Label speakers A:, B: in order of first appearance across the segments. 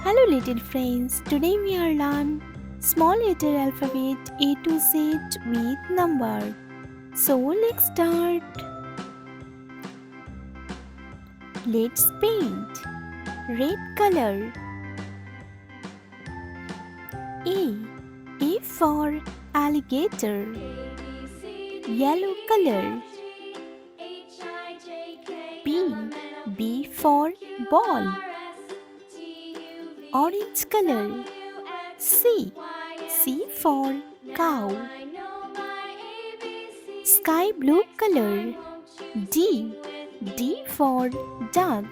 A: Hello little friends, today we are learn small letter alphabet A to Z with number. So let's start. Let's paint. Red color. A. A for alligator. Yellow color. B. B for ball. Orange color. C. C for cow. Sky blue color. D. D for duck.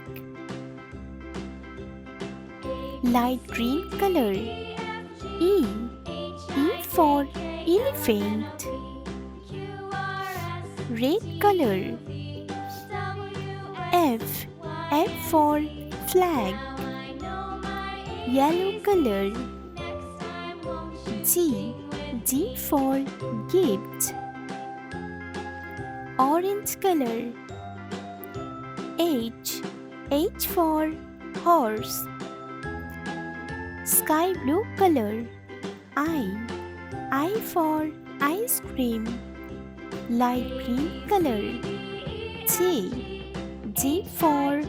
A: Light green color. E. E for elephant. Red color. F. F for flag. Yellow color. G. G for gift. Orange color. H. H for horse. Sky blue color. I for ice cream. Light green color. J. J for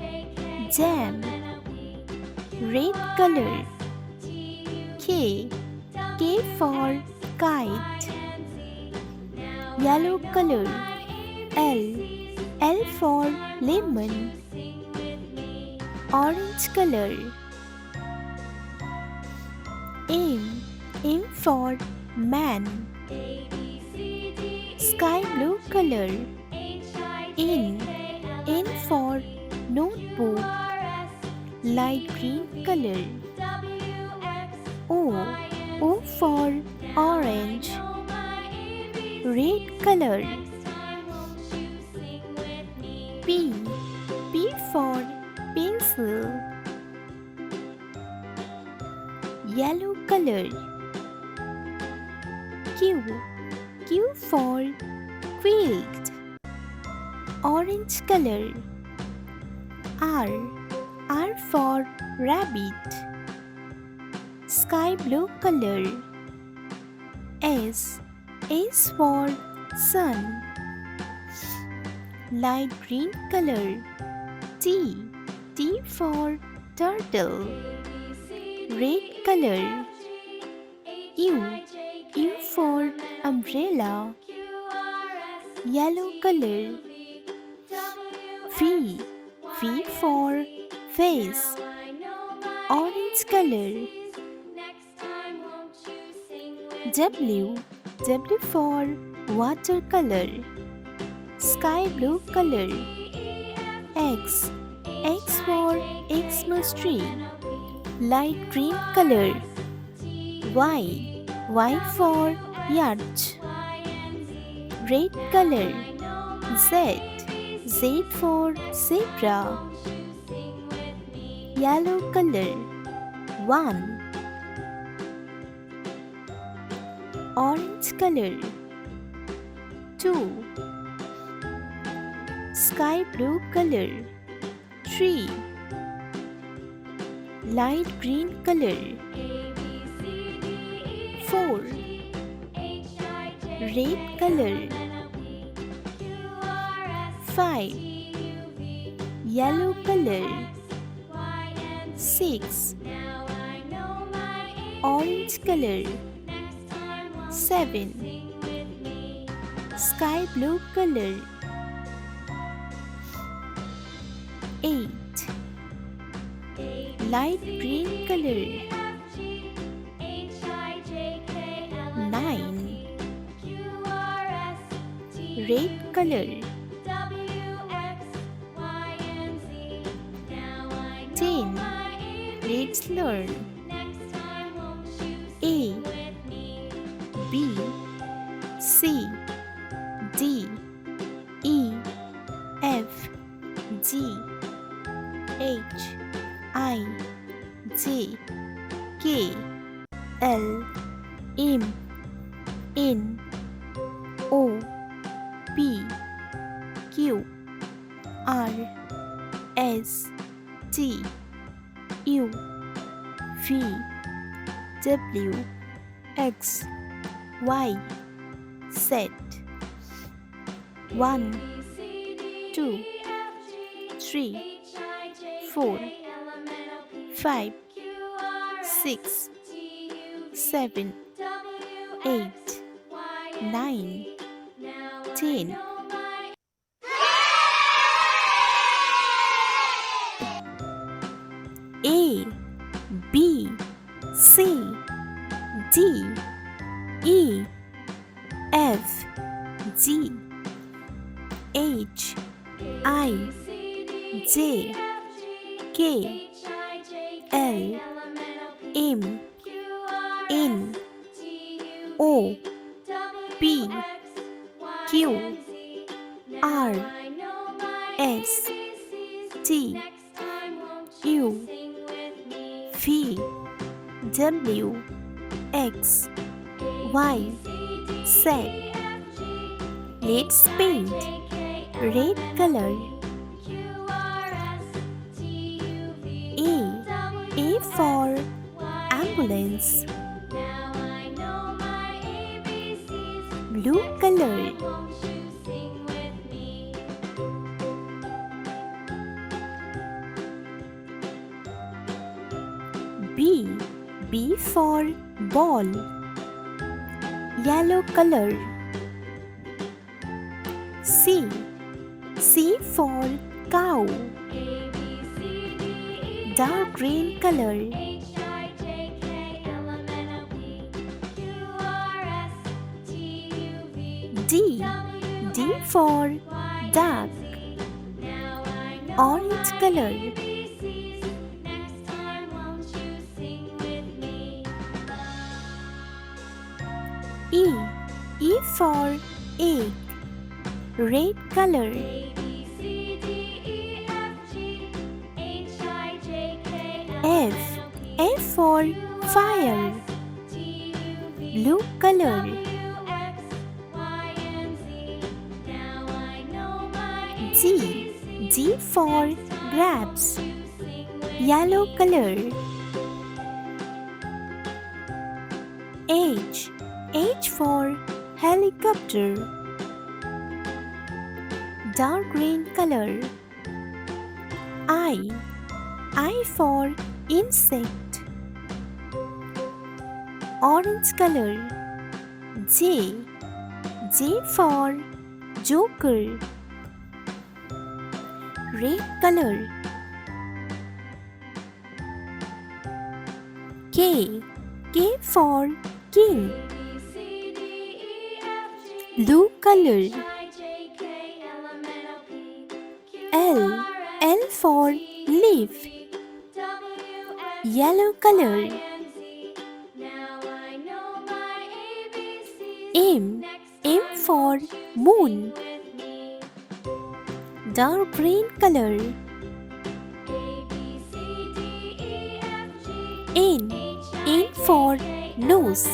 A: jam. Red color. K. K for kite. Yellow color. L. L for lemon. Orange color. M. M for man. Sky blue color. N. N for notebook. Light green color. O. O for orange. Red color. P. P for pencil. Yellow color. Q. Q for quilt. Orange color. R. R for rabbit. Sky blue color. S. S for sun. Light green color. T. T for turtle. Red color. U. U for umbrella. Yellow color. V. V for face. Orange color. W. W for watercolor. Sky blue color. X. X for Xmas tree. Light green color. Y. Y for yacht. Red color. Z. Z for zebra. Yellow color. 1. Orange color. 2. Sky blue color. 3. Light green color. 4. Red color. 5. Yellow color. 6. Orange color. 7. Sky blue color. 8. Light green color. 9. Red color. 10. Let's learn. A. B. C. D. E. F. G. H. I. J. K. L. M. N. O. P. Q. R. S. T. U. V W X Y Z. 1 2 3 4 5 6 7 8 9 10. A B C D E F G H I J K L M N O P Q R S T U V W X Y Z. Let's paint. Red color. A for ambulance. Blue color. B for ball. Yellow color. C for cow. Dark green color. D for duck. Orange color. E for egg. Red color. F for fire. Blue color. G for grapes. Yellow color. H for helicopter. Dark green color. I for insect. Orange color. J for joker. Red color. K for king. Blue color. L for leaf. Yellow color. M for moon. Dark green color. N for nose.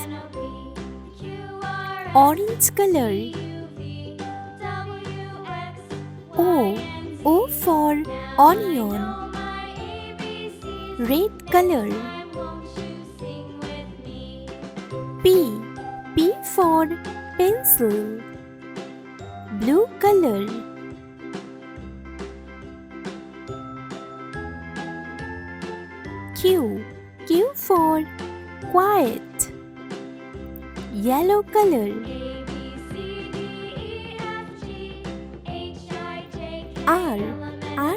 A: Orange color. O for onion. Red color. P for pencil. Blue color. Q for quiet. Yellow color. R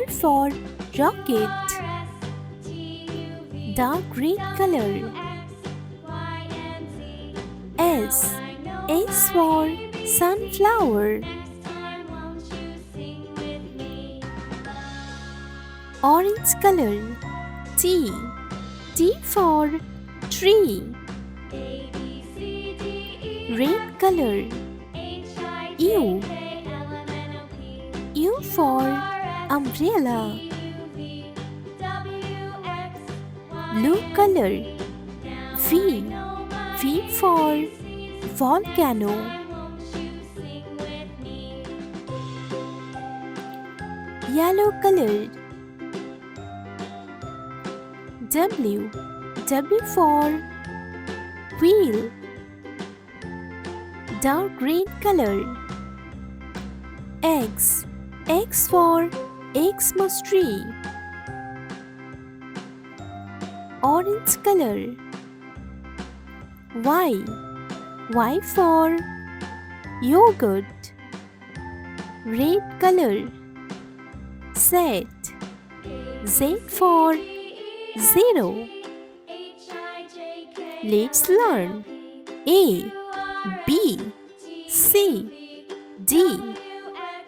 A: for rocket. Dark green color. S for sunflower. Orange color. T for tree. Red color. U for umbrella. Blue color. V for volcano. Yellow color. W W for wheel, dark green color. X, X for Xmas tree, orange color. Y, Y for yogurt, red color. Z, Z for zero. Let's learn. A, B, C, D,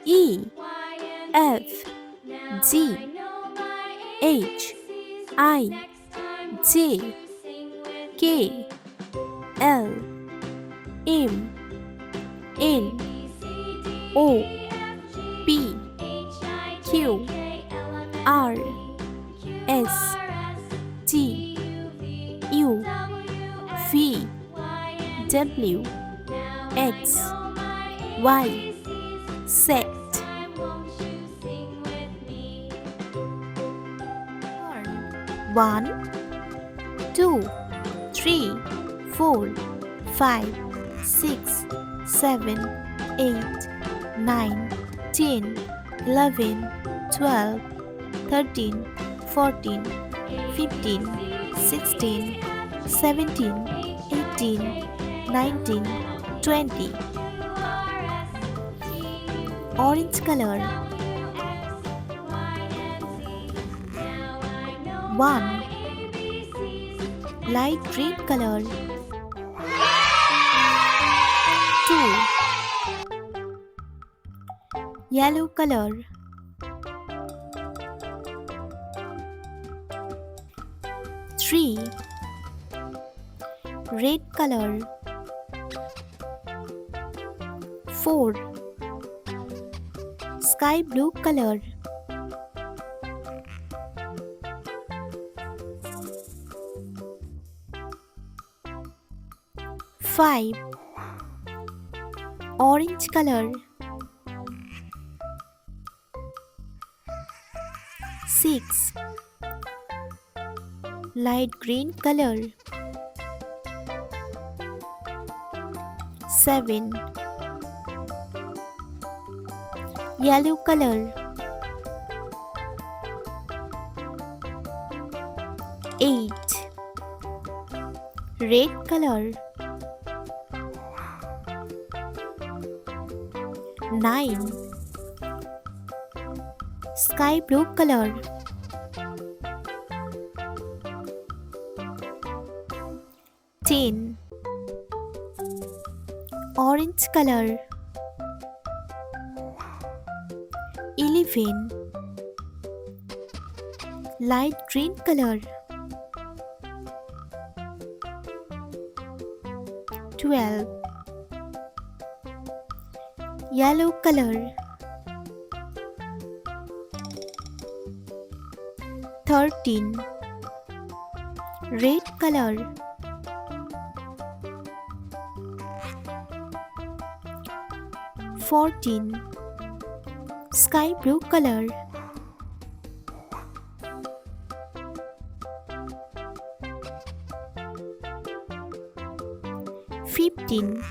A: E, F, G, H, I, J, K, L, M, N, O, P, Q, R, S, T, U, V, W, X, Y, Z. 1, 2, 3, 4, 5, 6, 7, 8, 9, 10, 11, 12, 13, 14, 15, 16, 17, 18, 19, 20. Orange color. 1, light green color. 2, yellow color. 3, red color. 4, sky blue color. 5, orange color. 6, light green color. 7, yellow color. 8, red color. 9, sky blue color. 10, orange color. 11, light green color. 12, yellow color. 13, red color. 14, sky blue color. 15,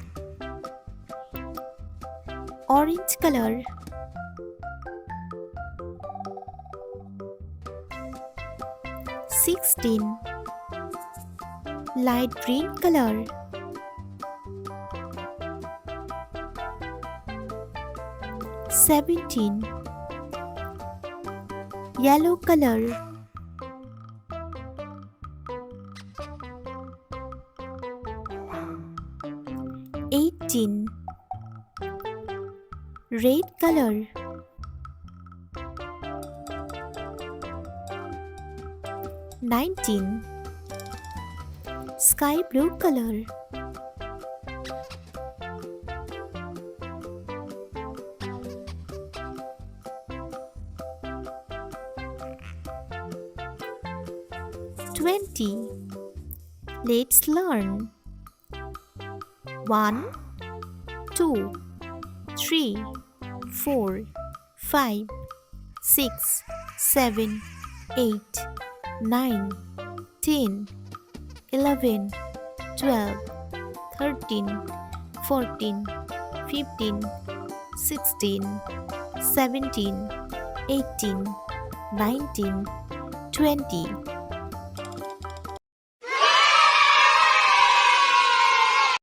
A: orange color. 16, light green color. 17, yellow color. 18, red color. 19, sky blue color. 20. Let's learn. 1, 2, 3, 4, 5, 6, 7, 8, 9, 10, 11, 12, 13, 14, 15, 16, 17, 18, 19, 20.